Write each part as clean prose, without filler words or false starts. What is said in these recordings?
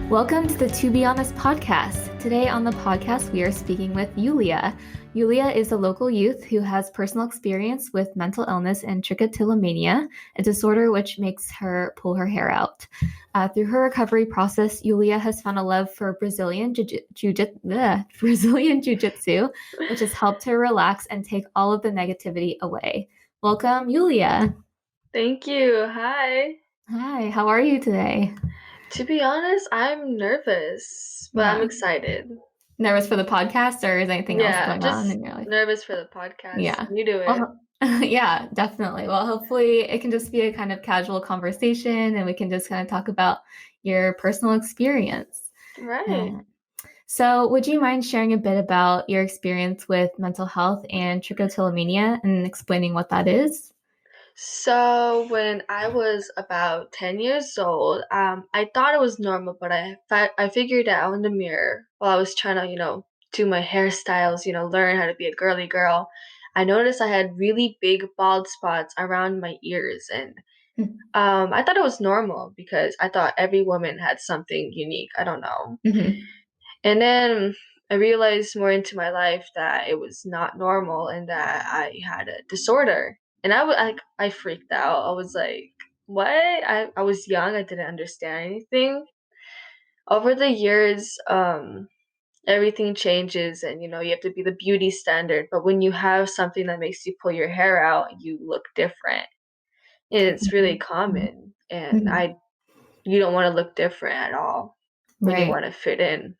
Welcome to the To Be Honest podcast. Today on the podcast, we are speaking with Yuliya. Yuliya is a local youth who has personal experience with mental illness and trichotillomania, a disorder which makes her pull her hair out. Through her recovery process, Yuliya has found a love for Brazilian Jiu Jitsu, which has helped her relax and take all of the negativity away. Welcome, Yuliya. Thank you. Hi. Hi, how are you today? To be honest, I'm nervous, but I'm excited. Nervous for the podcast, or is anything else going on in your life? Nervous for the podcast. Yeah. You do it. Well, yeah, definitely. Well, hopefully it can just be a kind of casual conversation and we can just kind of talk about your personal experience. Right. So would you mind sharing a bit about your experience with mental health and trichotillomania and explaining what that is? So when I was about 10 years old, I thought it was normal, but I figured it out in the mirror while I was trying to, do my hairstyles, learn how to be a girly girl. I noticed I had really big bald spots around my ears, and I thought it was normal because I thought every woman had something unique. I don't know. Mm-hmm. And then I realized more into my life that it was not normal and that I had a disorder. And I freaked out. I was like, what? I was young. I didn't understand anything. Over the years, everything changes and you have to be the beauty standard. But when you have something that makes you pull your hair out, you look different. And it's really common. And you don't want to look different at all when you want to fit in.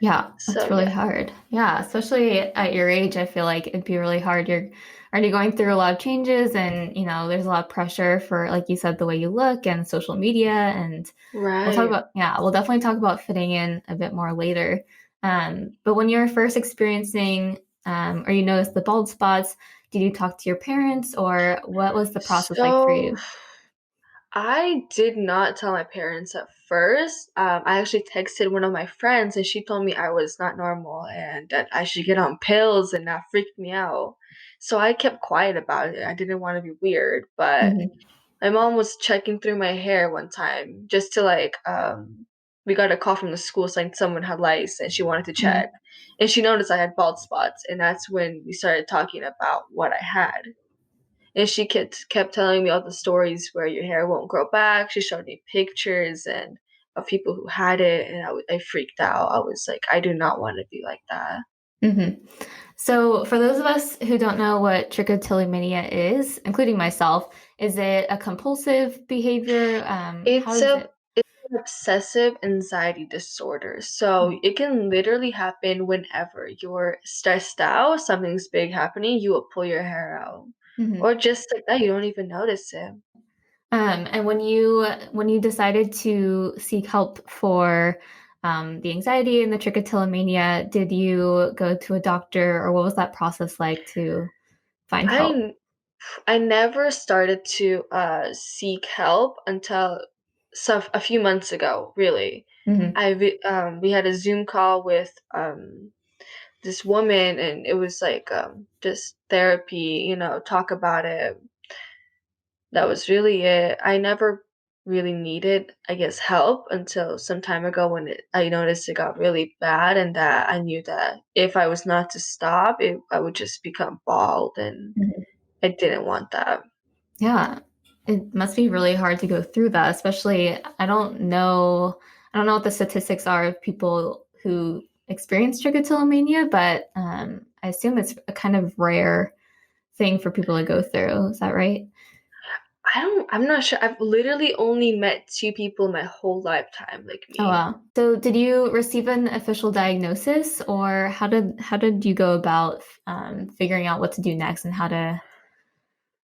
Yeah, that's really hard. Yeah, especially at your age, I feel like it'd be really hard. You're already going through a lot of changes and, there's a lot of pressure for, like you said, the way you look and social media. And we'll definitely talk about fitting in a bit more later. But when you were first experiencing or you noticed the bald spots, did you talk to your parents or what was the process like for you? I did not tell my parents at first. I actually texted one of my friends and she told me I was not normal and that I should get on pills, and that freaked me out. So I kept quiet about it. I didn't want to be weird, but my mom was checking through my hair one time just to we got a call from the school saying someone had lice and she wanted to check. And she noticed I had bald spots, and that's when we started talking about what I had. And she kept telling me all the stories where your hair won't grow back. She showed me pictures and of people who had it, and I freaked out. I was like, I do not want to be like that. Mm-hmm. So for those of us who don't know what trichotillomania is, including myself, is it a compulsive behavior? It's an obsessive anxiety disorder. So it can literally happen whenever you're stressed out, something's big happening, you will pull your hair out. Or just like that, you don't even notice it. And when you decided to seek help for the anxiety and the trichotillomania, did you go to a doctor or what was that process like to find help? I never started to seek help until a few months ago, really. We had a Zoom call with this woman, and it was like just therapy, talk about it. That was really it. I never really needed, I guess, help until some time ago when I noticed it got really bad, and that I knew that if I was not to stop, I would just become bald, and I didn't want that. Yeah, it must be really hard to go through that, especially I don't know what the statistics are of people who experience trichotillomania, but I assume it's a kind of rare thing for people to go through. Is that right? I'm not sure. I've literally only met 2 people my whole lifetime like me. Oh wow. So did you receive an official diagnosis or how did you go about figuring out what to do next and how to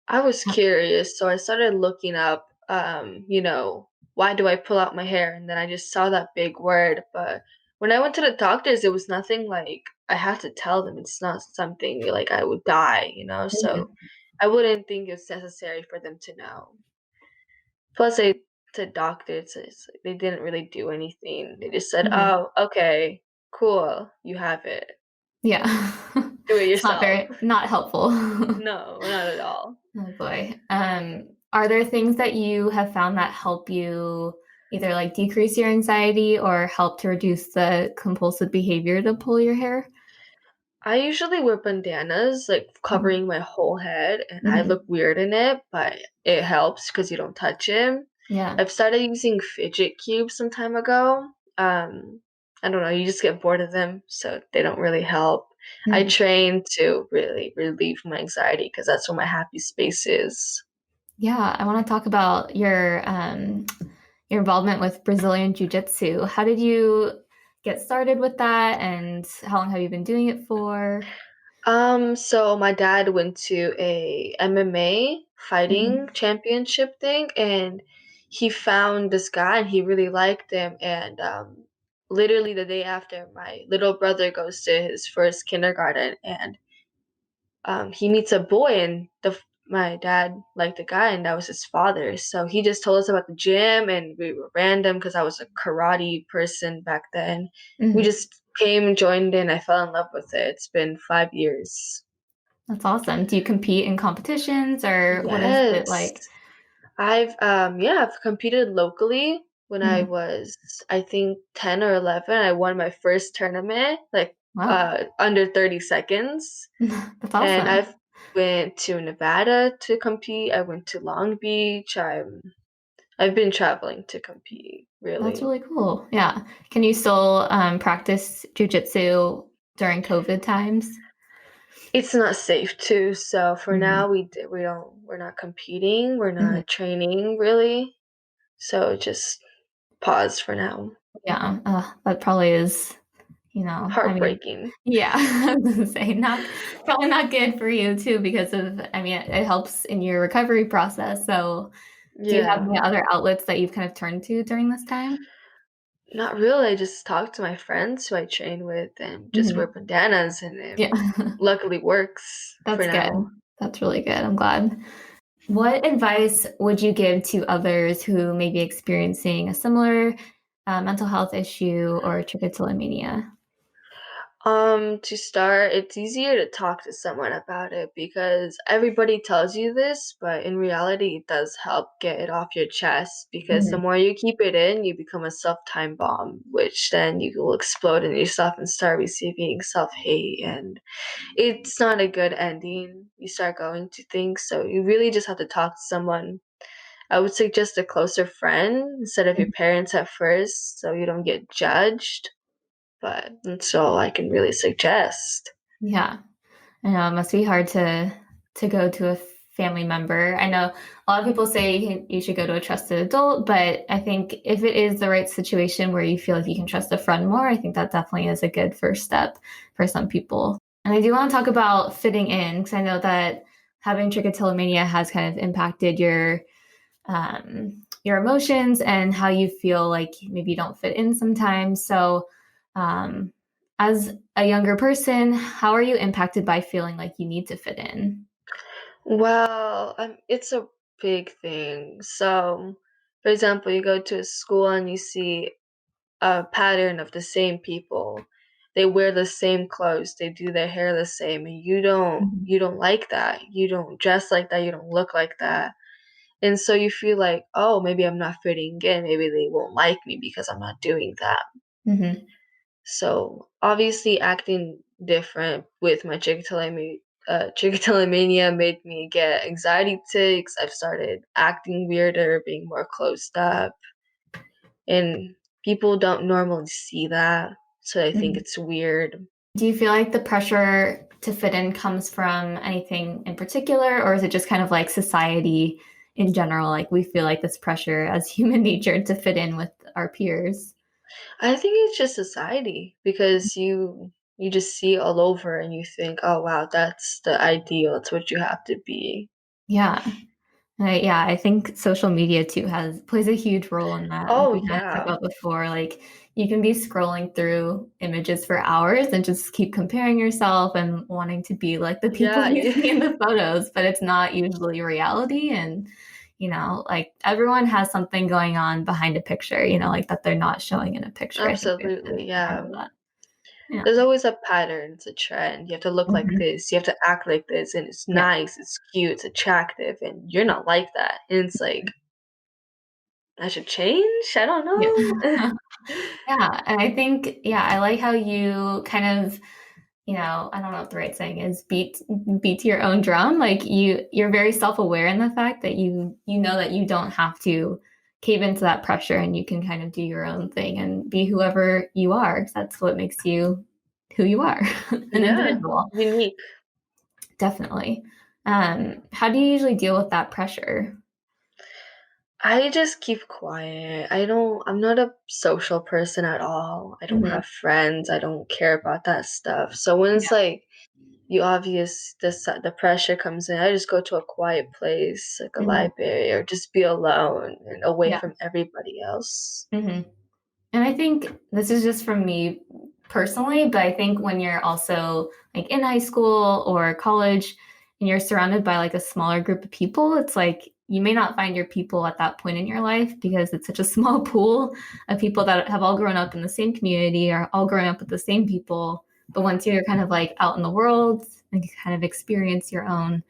I was curious, so I started looking up, why do I pull out my hair? And then I just saw that big word. But when I went to the doctors, it was nothing like I had to tell them. It's not something like I would die. So I wouldn't think it's necessary for them to know. Plus, the doctors, they didn't really do anything. They just said, "Oh, okay, cool, you have it. Yeah. Do it yourself." It's not helpful. No, not at all. Oh boy. Are there things that you have found that help you either like decrease your anxiety or help to reduce the compulsive behavior to pull your hair? I usually wear bandanas, like, Mhm. covering my whole head, and I Mhm. look weird in it, but it helps because you don't touch it. Yeah. I've started using fidget cubes some time ago. Um, I don't know, you just get bored of them, so they don't really help. I Mhm. train to really relieve my anxiety because that's where my happy space is. Yeah, I want to talk about your involvement with Brazilian Jiu Jitsu. How did you get started with that, and how long have you been doing it for? So my dad went to a MMA fighting Mhm. championship thing, and he found this guy and he really liked him. And literally the day after, my little brother goes to his first kindergarten, and he meets a boy, and my dad liked the guy, and that was his father. So he just told us about the gym, and we were random because I was a karate person back then. We Mhm. just came and joined in. I fell in love with it. It's been 5 years. That's awesome. Do you compete in competitions, or what is it Yes. like? I've competed locally when I Mhm. was, I think, 10 or 11. I won my first tournament, like, Wow, under 30 seconds. that's And awesome. I've went to Nevada to compete. I went to Long Beach. I've been traveling to compete, That's really. really cool. Yeah. Can you still practice jujitsu during COVID times? It's not safe too, so for Mhm. now we're not competing, we're Mhm. not training really. So just pause for now. Yeah, that probably is, I mean, Heartbreaking. yeah, I was gonna say not probably not good for you too because of, I mean, it helps in your recovery process. So, do you have Yeah. any other outlets that you've kind of turned to during this time? Not really, I just talk to my friends who I train with and just wear Mhm. bandanas, and it Yeah, luckily works for that's good. now. That's really good. I'm glad. What advice would you give to others who may be experiencing a similar mental health issue or trichotillomania? To start, it's easier to talk to someone about it because everybody tells you this, but in reality, it does help get it off your chest because the Mhm. more you keep it in, you become a self-time bomb, which then you will explode in yourself and start receiving self-hate, and it's not a good ending. You start going to things, so you really just have to talk to someone. I would suggest a closer friend instead of your parents at first so you don't get judged, but that's all I can really suggest. Yeah. I know it must be hard to go to a family member. I know a lot of people say you should go to a trusted adult, but I think if it is the right situation where you feel like you can trust a friend more, I think that definitely is a good first step for some people. And I do want to talk about fitting in because I know that having trichotillomania has kind of impacted your emotions and how you feel like maybe you don't fit in sometimes. So, um, as a younger person, how are you impacted by feeling like you need to fit in? Well, it's a big thing. So, for example, you go to a school and you see a pattern of the same people. They wear the same clothes, they do their hair the same, and Mhm. you don't like that. You don't dress like that, you don't look like that. And so you feel like, "Oh, maybe I'm not fitting in. Maybe they won't like me because I'm not doing that." Mhm. So, obviously, acting different with my trichotillomania made me get anxiety tics. I've started acting weirder, being more closed up, and people don't normally see that, so they think Mhm. it's weird. Do you feel like the pressure to fit in comes from anything in particular, or is it just kind of like society in general? Like we feel like this pressure as human nature to fit in with our peers. I think it's just society because you just see it all over and you think, "Oh, wow, that's the ideal. It's what you have to be." Yeah. Yeah, I think social media too has plays a huge role in that. Like Oh, we kind of talked yeah. about before, like you can be scrolling through images for hours and just keep comparing yourself and wanting to be like the people Yeah, you yeah. see in the photos, but it's not usually reality. And like everyone has something going on behind a picture, like that they're not showing in a picture. I think there's Absolutely, a part yeah. of that. Yeah. There's always a pattern, it's a trend. You have to look like Mhm. this, you have to act like this, and it's Yeah. nice, it's cute, it's attractive, and you're not like that. And it's like, I should change? I don't know. Yeah. Yeah, and I think, yeah, I like how you kind of, I don't know what the right saying is, beat to your own drum. Like you're very self-aware in the fact that you know that you don't have to cave into that pressure, and you can kind of do your own thing and be whoever you are, 'cause that's what makes you who you are, an Yeah, individual. unique. Definitely. How do you usually deal with that pressure? I just keep quiet. I'm not a social person at all. I don't Mhm. have friends. I don't care about that stuff. So when it's Yeah. like the pressure comes in, I just go to a quiet place, like a Mhm. library, or just be alone and away Yeah. from everybody else. Mhm. And I think this is just from me personally, but I think when you're also like in high school or college and you're surrounded by like a smaller group of people, it's like you may not find your people at that point in your life because it's such a small pool of people that have all grown up in the same community or all grown up with the same people. But once you're kind of like out in the world and you kind of experience your own,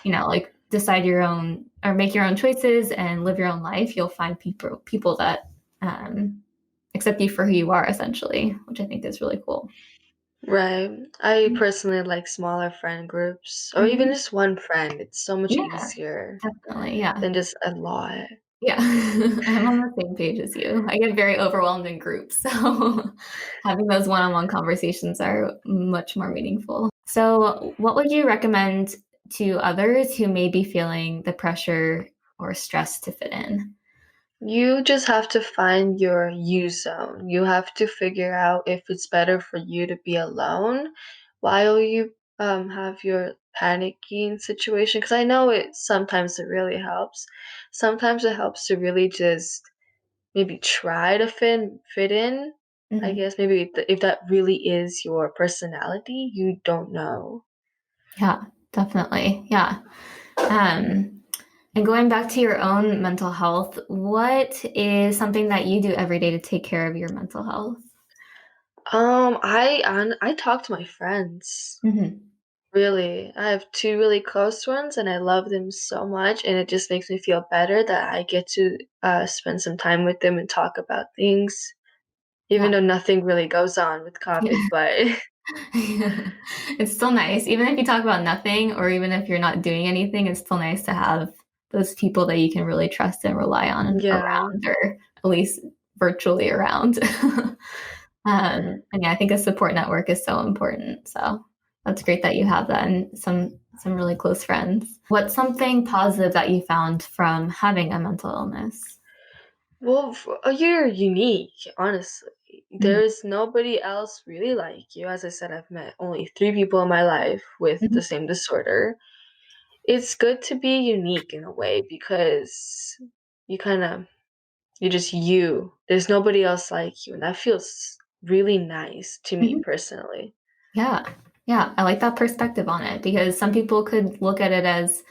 like decide your own or make your own choices and live your own life, you'll find people that accept you for who you are, essentially, which I think is really cool. Right. I personally like smaller friend groups, or even Mhm. just one friend. It's so much Yeah, easier definitely. Yeah. than just a lot. Yeah. I'm on the same page as you. I get very overwhelmed in groups. So having those one on one conversations are much more meaningful. So, what would you recommend to others who may be feeling the pressure or stress to fit in? You just have to find your you zone. You have to figure out if it's better for you to be alone while you have your panicking situation. Because I know it really helps. Sometimes it helps to really just maybe try to fit in. I Mhm. guess maybe if that really is your personality, you don't know. Yeah, definitely. Yeah. Um, and going back to your own mental health, what is something that you do every day to take care of your mental health? I talk to my friends. Mhm. Really, I have 2 really close ones, and I love them so much, and it just makes me feel better that I get to, spend some time with them and talk about things, even Yeah. though nothing really goes on with COVID, but It's still nice. Even if you talk about nothing or even if you're not doing anything, it's still nice to have those people that you can really trust and rely on yeah. around, or at least virtually around. And yeah, I think a support network is so important. So that's great that you have that and some really close friends. What's something positive that you found from having a mental illness? Well, you're unique, honestly. Mhm. There's nobody else really like you. As I said, I've met only 3 people in my life with Mhm. the same disorder. It's good to be unique in a way because you kinda you're just you. There's nobody else like you, and that feels really nice to me Mhm. personally. Yeah. Yeah. I like that perspective on it because some people could look at it as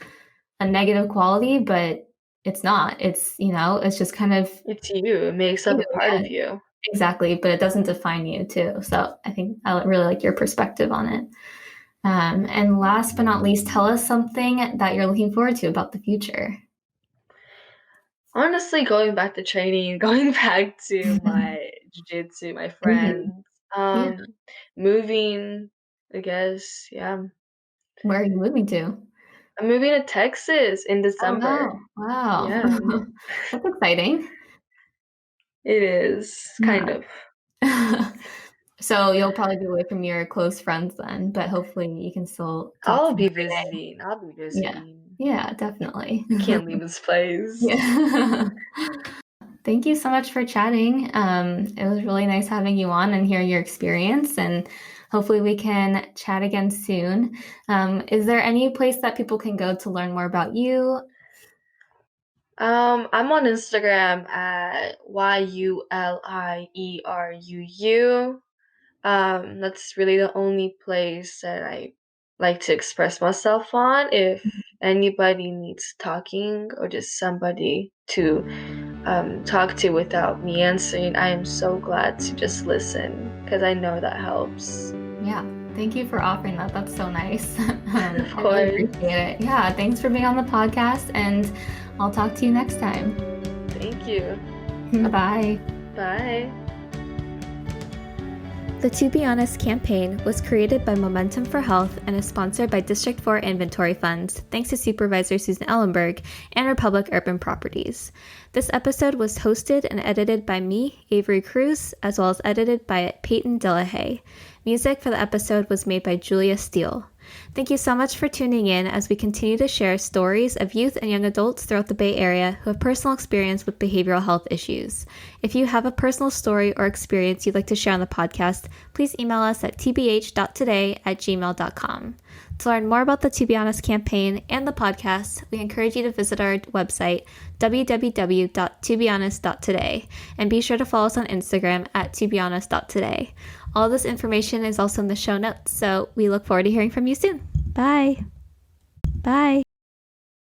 a negative quality, but it's not. It's just kind of It's you. It makes up you. a part Yeah, of you. exactly. But it doesn't define you too. So I think I really like your perspective on it. And last but not least, tell us something that you're looking forward to about the future. Honestly, going back to training, going back to my jiu-jitsu, my Mhm. friends, Yeah. moving, I guess, yeah. Where are you moving to? I'm moving to Texas in Oh, December. wow. Wow. Yeah, That's exciting. it is, kind Yeah. of. So you'll probably be away from your close friends then, but hopefully you can still talk to them every day. I'll be Yeah. visiting. Yeah, definitely. I can't leave this place. Yeah. Thank you so much for chatting. It was really nice having you on and hearing your experience, and hopefully we can chat again soon. Is there any place that people can go to learn more about you? I'm on Instagram at YULIERUU. That's really the only place that I like to express myself on. If anybody needs talking or just somebody to talk to without me answering, I am so glad to just listen because I know that helps. Yeah, thank you for offering that. That's so nice. Of I really course. appreciate it. Yeah, thanks for being on the podcast, and I'll talk to you next time. Thank you. Bye. Bye. The To Be Honest campaign was created by Momentum for Health and is sponsored by District 4 Inventory Funds, thanks to Supervisor Susan Ellenberg and Republic Urban Properties. This episode was hosted and edited by me, Avery Cruz, as well as edited by Peyton Dillehay. Music for the episode was made by Yuliya Sivan. Thank you so much for tuning in as we continue to share stories of youth and young adults throughout the Bay Area who have personal experience with behavioral health issues. If you have a personal story or experience you'd like to share on the podcast, please email us at tbh.today@gmail.com. To learn more about the To Be Honest campaign and the podcast, we encourage you to visit our website, www.tobehonest.today, and be sure to follow us on Instagram at tobehonest.today. All this information is also in the show notes, so we look forward to hearing from you soon. Bye. Bye.